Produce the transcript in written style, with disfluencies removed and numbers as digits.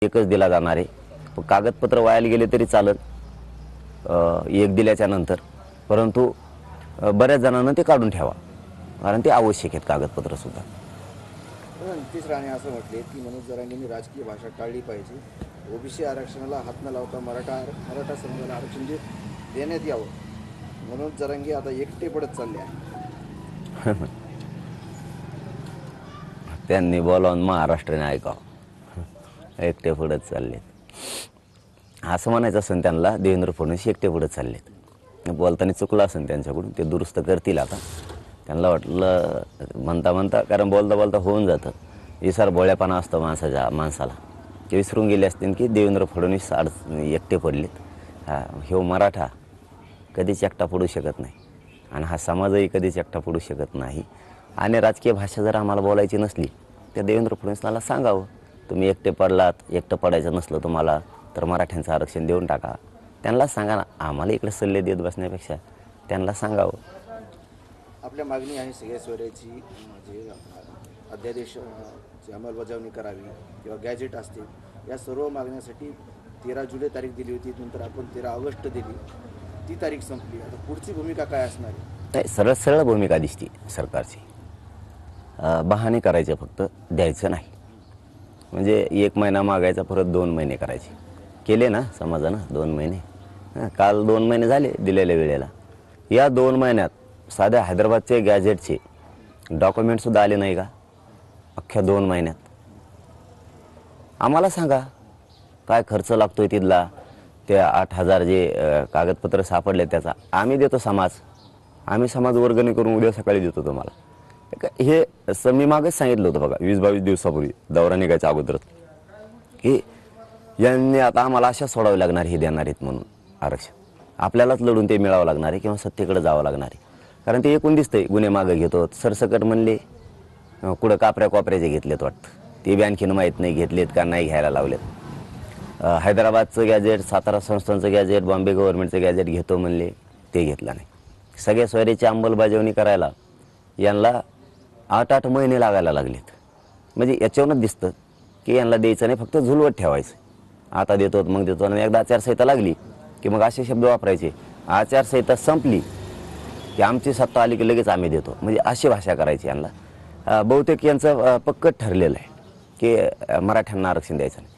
एकच दिला जाणार आहे। कागदपत्र वायाला गेले तरी चालत एक दिल्याच्या नंतर, परंतु बऱ्याच जणांना ते काढून ठेवा, कारण ते आवश्यक आहेत कागदपत्र सुद्धा। नितीश राणे असं म्हटले की मनोज जरांगेंनी राजकीय भाषा टाळली पाहिजे, ओबीसी आरक्षणाला हात न लावता मराठा समाजाला आरक्षण देण्यात यावं। मनोज जरांगे आता एकटे पडत चालले आहे। त्यांनी बोलावून महाराष्ट्राने ऐकावं, एकटे पडत चाललेत असं म्हणायचं असेल त्यांना। देवेंद्र फडणवीस एकटे पडत चाललेत, बोलताना चुकलं असेल त्यांच्याकडून, ते दुरुस्त करतील आता। त्यांना वाटलं म्हणता म्हणता, कारण बोलता बोलता होऊन जातं, विसर भोळ्यापणा असतं माणसाला, ते विसरून गेले असतील की देवेंद्र फडणवीस एकटे पडलेत। हे मराठा कधीच एकटा पडू शकत नाही, आणि हा समाजही कधीच एकटा पडू शकत नाही। आणि राजकीय भाषा जर आम्हाला बोलायची नसली तर देवेंद्र फडणवीसला सांगावं, तुम्ही एकटे पडलात, एकटं पडायचं नसलं तुम्हाला तर मराठ्यांचं आरक्षण देऊन टाका। त्यांना सांगा ना, आम्हाला इकडे सल्ले देत बसण्यापेक्षा त्यांना सांगावं। आपल्या मागणी आहे सगळ्या सोयऱ्याची जे अध्यादेश अंमलबजावणी करावी किंवा गॅजेट असतील, या सर्व मागण्यासाठी 13 जुलै तारीख दिली होती, नंतर आपण 13 ऑगस्ट दिली, ती तारीख संपली। आता पुढची भूमिका काय असणार आहे? सरळ सरळ भूमिका दिसते सरकारची, बहाणे करायचे, फक्त द्यायचं नाही। म्हणजे 1 महिना मागायचा, परत 2 महिने करायचे, केले ना समाजानं 2 महिने। काल 2 महिने झाले दिलेल्या वेळेला, या 2 महिन्यात साध्या हैदराबादचे गॅजेटचे डॉक्युमेंटसुद्धा आले नाही का अख्ख्या 2 महिन्यात? आम्हाला सांगा काय खर्च लागतोय तिथला, ते 8,000 जे कागदपत्र सापडले त्याचा आम्ही देतो, आम्ही समाज वर्गणी करून उद्या सकाळी देतो तुम्हाला। हे मी मागच सांगितलं होतं बघा, 20-22 दिवसापूर्वी दौरा निघायच्या अगोदरच, की यांनी आता आम्हाला अशा सोडावे लागणार, हे देणार आहेत म्हणून आरक्षण आपल्यालाच लढून ते मिळावं लागणार आहे, किंवा सत्तेकडे जावं लागणार आहे। कारण ते एकूण दिसतंय गुन्हे मागं घेतो सरसकट म्हणले, कुठं कापऱ्या घेतलेत वाटतं, ते बी आणखीन माहीत नाही घेतलेत का नाही घ्यायला लावलेत। हैदराबादचं गॅजेट, सातारा संस्थांचं गॅजेट, बॉम्बे गव्हर्नमेंटचं गॅजेट घेतो म्हणले, ते घेतलं नाही। सगळ्या सोयरीची अंमलबजावणी करायला यांना 8-8 महिने लागायला लागलेत। म्हणजे याच्यावरच दिसतं की यांना द्यायचं नाही, फक्त झुलवत ठेवायचं, आता देतो मग देतो। आणि एकदा आचारसंहिता लागली की मग असे शब्द वापरायचे, आचारसंहिता संपली की आमची सत्ता आली की लगेच आम्ही देतो, म्हणजे अशी भाषा करायची यांना। बहुतेक यांचं पक्कच ठरलेलं आहे की मराठ्यांना आरक्षण द्यायचं नाही।